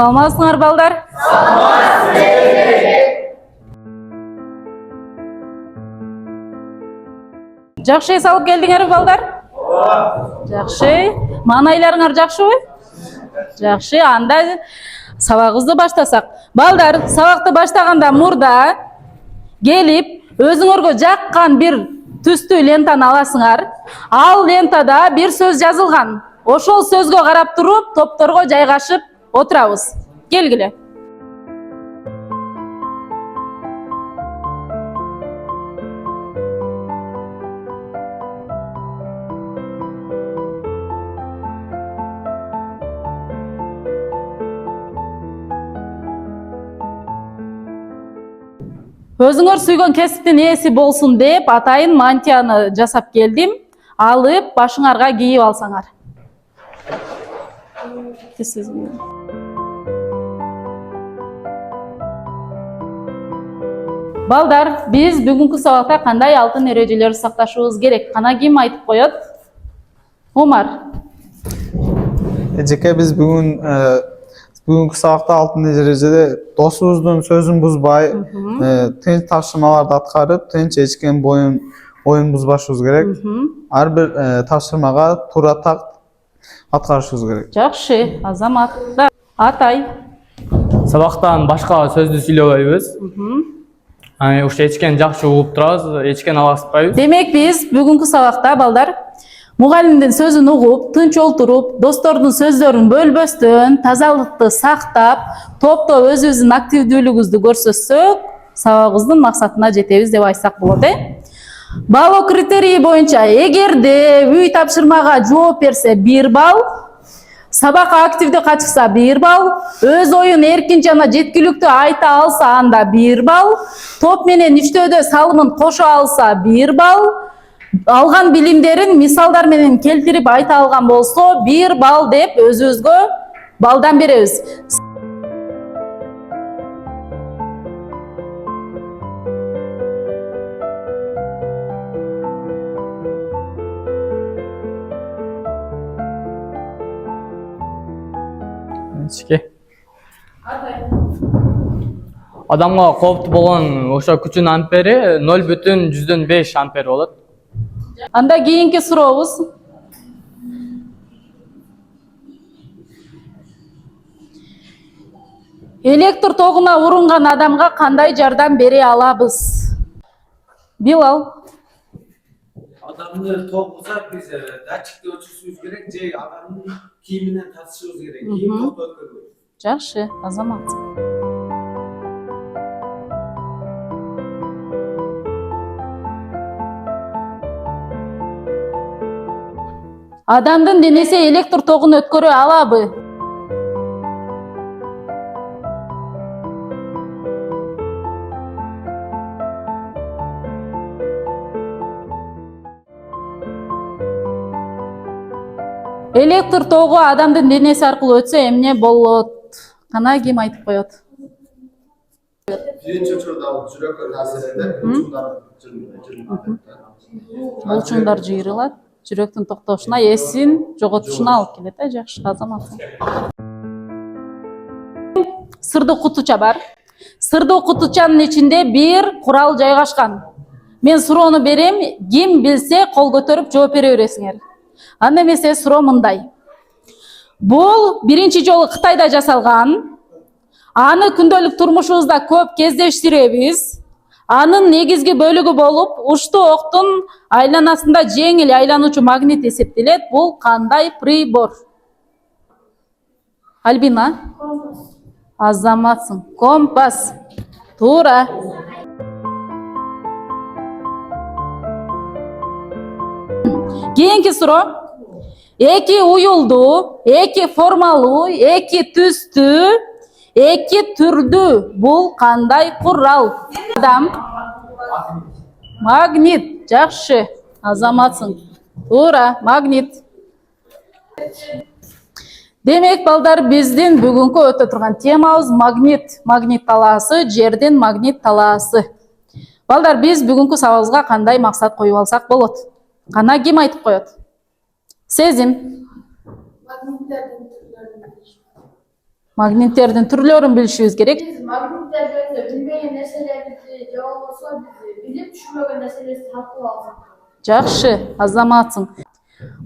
Саламатсыңар балдар? Жакшы эс алып келдиңер балдар? Жакшы. Маанайларыңар жакшыбы? Жакшы. Анда сабагыбызды баштасак. Балдар, сабакты баштаганда мурда келип өзүңөргө жаккан бир түстүү лентаны аласыңар. Ал лентада бир сөз жазылган. Ошол сөзгө карап туруп, топторго жайгашып отурабыз. Келгиле. Өзүңөр сүйгөн кесиптин ээси болсун деп атайын мантияны жасап келдим. Алып башыңарга кийип алсаңар. Балдар, биз бүгүнкү сабакта кандай алтын эрежелерди сакташыбыз керек? Кана ким айтып коет? Умар. Эжеке, биз бүгүнкү сабакта алтын эрежеде досубуздун сөзүн бузбай, тынч тапшырмаларды аткарып, тынч эчкен оюн бузбашыбыз керек. Ар бир тапшырмага туура так аткарышыбыз керек. Жакшы, Азамат. Атай. Сабактан башка сөздү сүйлөбөйбүз. Ушул эчкен жакшы угуп турабыз, эчкен аласпайбыз. Демек биз бүгүнкү сабакта балдар мугалимдин сөзүн угуп, тынч отуруп, достордун сөздөрүн бөлбөстөн, тазалыкты сактап, топто өзүбүздүн активдүүлүгүбүздү көрсөтсөк, сабагыбыздын максатына жетебиз деп айтсак болот, Баллоо критерийи боюнча эгерде үй тапшырмага жооп берсе 1 балл, сабакка активдүү катышса 1 балл, өз оюн эркин жана жеткиликтүү айта алса анда 1 балл, топ менен иштөөдө салымын кошо алса 1 балл, алган билимдерин мисалдар менен келтирип айта алган болсо 1 балл деп өзүбүзгө балдан беребиз. Адамга кооптуу болгон ошо күчүн ампери 0,5 ампер болот. Анда кийинки сурообуз. Электр тогуна урунган адамга кандай жардам бере алабыз? Билал. Адамды тогуза биз датчикти өчүрүшүбүз керек, же адамдын кийиминен тартышыбыз керек. Кийим токто өткөрбөйт. Жакшы, Азамат. Адамдын денеси электр тогун өткөрө алабы? Электр тогу адамдын денеси аркылуу өтсө эмне болот? Кана ким айтып коет? Биринчи учурда жүрөккө таасир этет, Булчуңдар жыйрылат, жүрөктүн токтошуна, эсин жоготушуна алып келет, жакшы, Азамат. Сырдык кутуча бар. Сырдык кутучанын ичинде бир курал жайгашкан. Мен суроону берем, ким билсе кол көтөрүп жооп бере бересиңер. Анда эмесе суроо мындай. Бул биринчи жолу Кытайда жасалган. Аны күндөлүк турмушубузда көп кездештиребиз. Анын негизги бөлүгү болуп, уштуу октун айланасында жеңил айлануучу магнит эсептелет. Бул кандай прибор? Альбина? Азаматсың. Компас. Туура. Кийинки суроо. Эки уюлдуу, эки формалуу, эки түстүү, эки түрдүү. Бул кандай курал? Адам. Магнит. Жакшы. Азаматсың. Туура, магнит. Демек, балдар, биздин бүгүнкү өтө турган темабыз магнит. Магнит талаасы, жердин магнит талаасы. Балдар, биз бүгүнкү сабагыбызга кандай максат коюп алсак болот? Кана ким айтып коет? Сезим. Magnitlerden türlörün bilişimiz gerek. Biz magnitler jönünde bilmeyen nerselerimizi же болбосо biz bilip түшүнбөгөн нерселерди тартып алсак. Жакшы, азаматсың.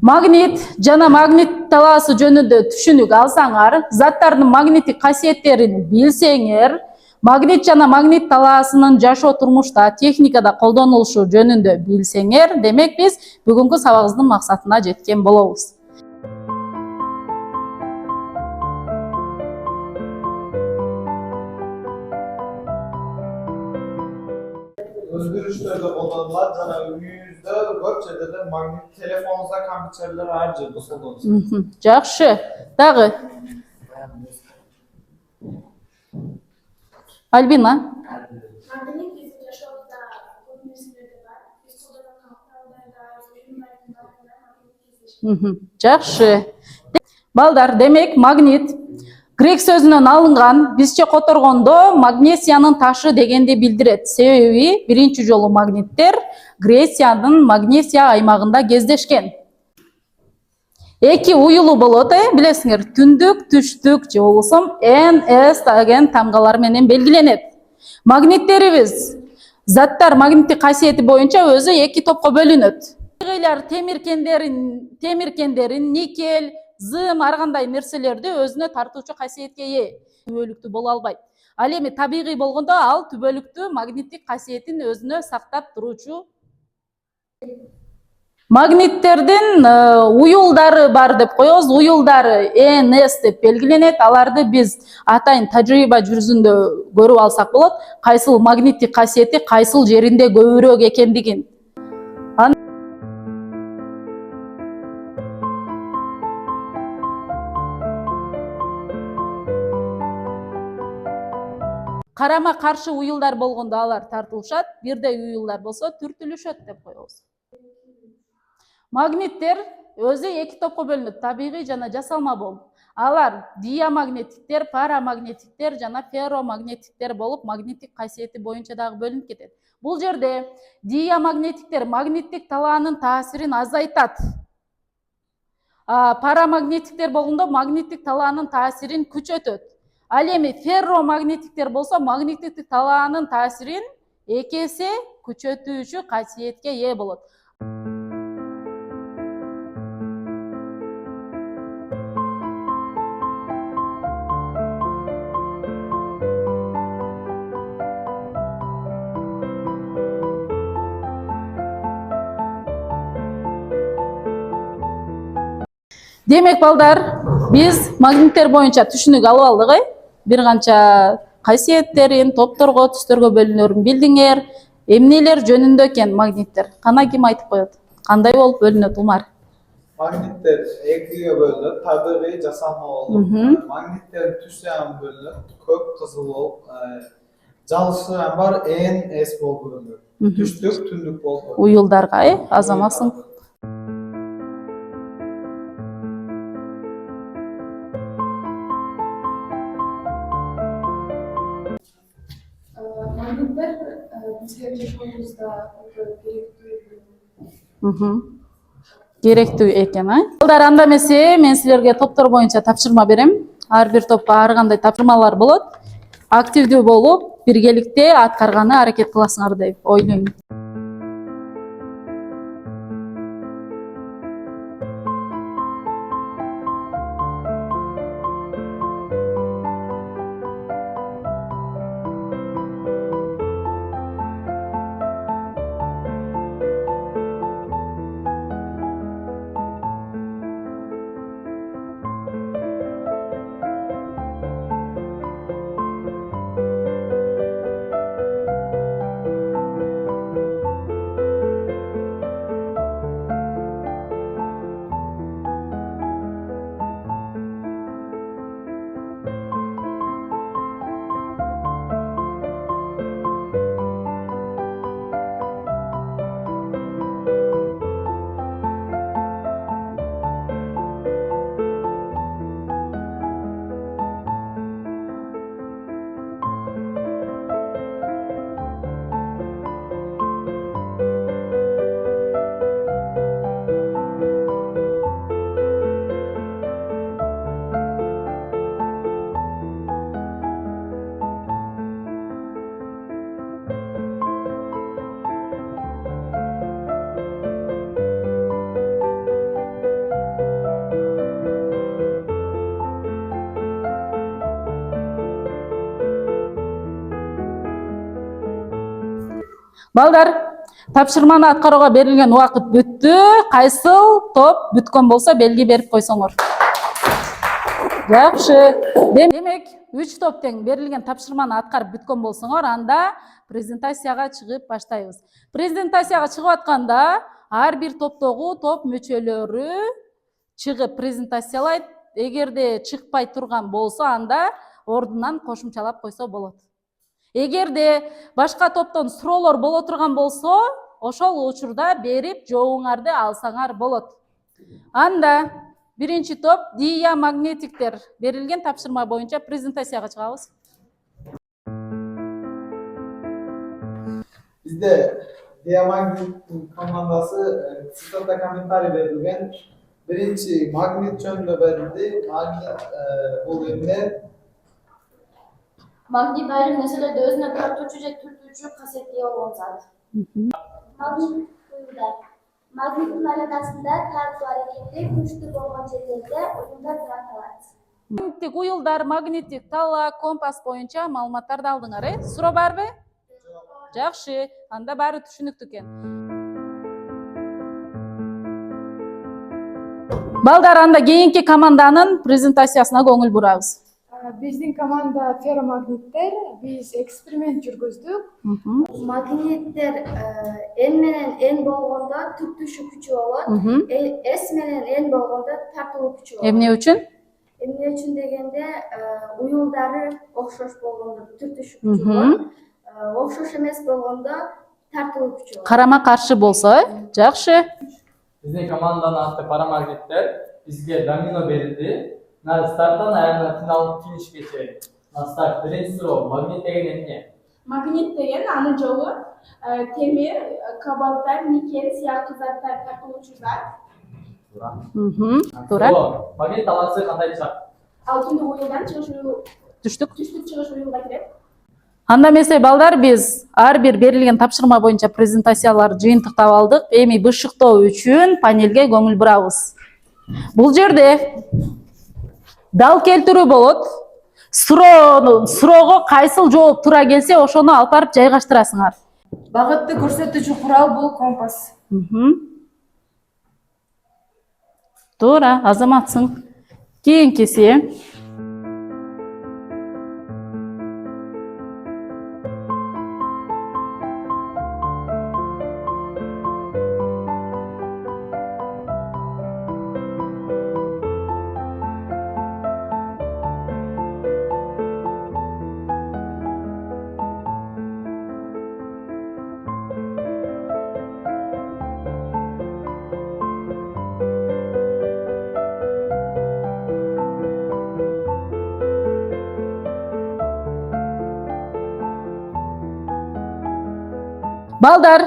Магнит жана магнит талаасы жөнүндө түшүнүк алсаңар, заттардын магниттик касиеттерин билсеңер, магнит жана магнит талаасынын жашоо турмушта, техникада колдонулушу жөнүндө билсеңер, демек биз бүгүнкү сабагыбыздын максатына жеткен болобуз. Özdürüşlerde kullanılan jana uyuңuzda көп жерде магнит телефонуңузда компьютерлер ар жерде колдонулат. Жакшы. Дагы. Альбина. Магнит биздин жашообузда көп нерселерде бар. Биз колдонгон магнит. Жакшы. Балдар, демек магнит грек сөзүнөн алынган, бизче которгондо магнесиянын ташы дегенди билдирет. Себеби биринчи жолу магниттер Грециянын Магнесия аймагында кездешкен. Эки уюлу болот, билесиңер, түндүк, түштүк же болбосо НС деген тамгалар менен белгиленет. Магниттерибиз заттар магниттик касиети боюнча өзү эки топко бөлүнөт. Темиркендерин, никель, зым, ар кандай нерселерди өзүнө тартуучу касиетке ээ. Түбөлүктүү боло албайт. Ал эми табигый болгондо ал түбөлүктүү магниттик касиетин өзүнө сактап туруучу. Магниттердин уюлдары бар деп коебуз. Уюлдары НС деп белгиленет. Аларды биз атайын тажрыйба жүрүзүндө көрүп алсак болот. Кайсыл магниттик касиети кайсыл жеринде көбүрөөк экендигин. Карама каршы уюлдар болгондо алар тартылышат, бирдей уюлдар болсо түртүлүшөт деп коебуз. Магниттер өзү эки топко бөлүнөт, табигый жана жасалма болуп. Алар диамагнетиктер, парамагнетиктер жана ферромагнетиктер болуп, магниттик касиети боюнча дагы бөлүнүп кетет. Бул жерде диамагнетиктер магниттик талаанын таасирин азайтат. Парамагнетиктер болгондо магниттик талаанын таасирин күчөтөт. Ал эми ферромагнетиктер болсо магниттик талаанын таасирин эки эсе күчөтүүчү касиетке ээ болот. Демек балдар, биз магниттер боюнча түшүнүк алып алдык. Бир канча касиеттерин, топторго, түстөргө бөлүнөрүн билдиңер. Эмнелер жөнүндө экен магниттер? Кана ким айтып коет? Кандай болуп бөлүнөт, Умар? Магниттер экиге бөлүнөт, табигый, жасалма болуп. Магниттердин түсү ham бөлүнөт, көк, кызыл болуп, жалышы ham бар, НС болуп бөлүнөт. Түштүк, түндүк болуп. Уюлдарга, азаматсың. Магниттер бизге жашообузда Керектүү экен, Балдар, анда эмесе мен силерге топтор боюнча тапшырма берем. Ар бир топко ар кандай тапшырмалар болот. Активдүү болуп, биргеликте аткарганы аракет кыласыңар деп ойлойм. Балдар, тапшырманы аткарууга берилген убакыт бүттү. Кайсыл топ бүткөн болсо белги берип койсоңор. Жакшы. Демек, 3 топ тең берилген тапшырманы аткарып бүткөн болсоңор, анда презентацияга чыгып баштайбыз. Презентацияга чыгып атканда ар бир топтогу топ мүчөлөрү чыгып презентациялайт. Эгерде чыкпай турган болсо, анда ордунан кошумчалап койсо болот. Эгерде башка топтон суроолор боло турган болсо, ошол учурда берип жообуңарды алсаңар болот. Анда биринчи топ диамагнетиктер берилген тапшырма боюнча презентацияга чыгабыз. Bizde Diamagnet komandası sırada komentarı verilgen. Birinci magnet yönünde verildi. Magnet bölümde Magnet ayrı meselede özüne tartışacak türtücü kasetliğe olan zat. Magnet uyumlar. Magnetin arasında tartı hareketi güçlü olma yerlerde uyumlar tartılır. Магниттик уюлдар, магниттик талла, компас боюнча маалыматтарды алдыңар, суроо барбы? Жакшы, анда баары түшүнүктүү экен. Балдар, анда кийинки команданын презентациясына көңүл бурабыз. Биздин команда ферромагниттер, биз эксперимент жүргүздүк. Magnetler en menен en болгондо түртүшүү күчү болот. S менен n болгондо тартылуу күчү болот. Эмне үчүн? Эмне үчүн дегенде уюлдары окшош болгондо түртүшүү күчү болот. Окшош эмес болгондо тартылуу күчү болот. Карама каршы болсо, жакшы. Биздин команданын аты парамагниттер. Бизге домино берилди. Старттан аягына финишке чейин. Старт биринчи суроо, магнит деген эмне? Magnet деген анын жолу темир, кобальттар, никель сыяктуу заттар тартылуучу зат. Туура. Магнит талаасы кандай чыгат? Алтындык уюлдан чыгышуу, Түштүк. түштүк чыгыш уюлга кирет. Анда эмесе балдар, биз ар бир берилген тапшырма боюнча презентацияларды жыйынтыктап алдык. Эми бышыктоо үчүн панелге көңүл бурабыз. Бул жерде дал келтирүү болот. Суроого кайсыл жооп туура келсе, ошону алып барып жайгаштырасыңар. Багытты көрсөтүүчү курал бул компас. Туура, азаматсың. Кийинкиси. Балдар,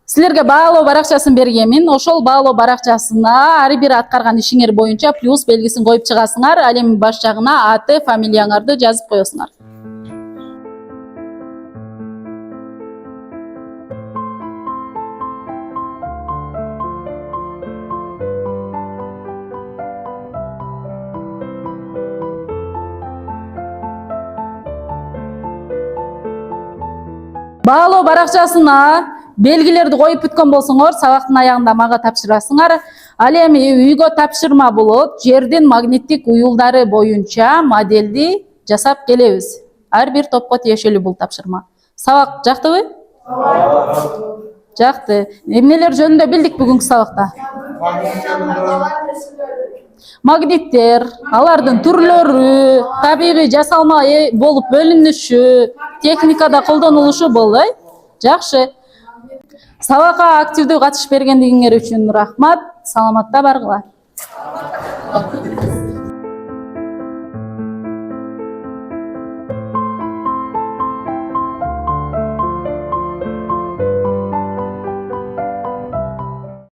силерге баалоо баракчасын бергенмин. Ошол баалоо баракчасына ар бир аткарган ишиңер боюнча плюс белгисин коюп чыгасыңар. Ал эми баш жагына аты, фамилияңарды жазып коесуңар. Баалоо баракчасына белгилерди коюп бүткөн болсоңор, сабактын аягында мага тапшырасыңар. Ал эми үйгө тапшырма болот. Жердин магниттик уюлдары боюнча моделди жасап келебиз. Ар бир топко тиешелүү бул тапшырма. Сабак жактыбы? Жакты. Эмнелер жөнүндө билдик бүгүнкү сабакта? Магниттер, алардын түрлөрү, табигый жасалма болуп бөлүнүшү, техникада колдонулушу болду. Жакшы. Сабакка активдүү катышып бергендигиңер үчүн рахмат. Саламатта баргыла.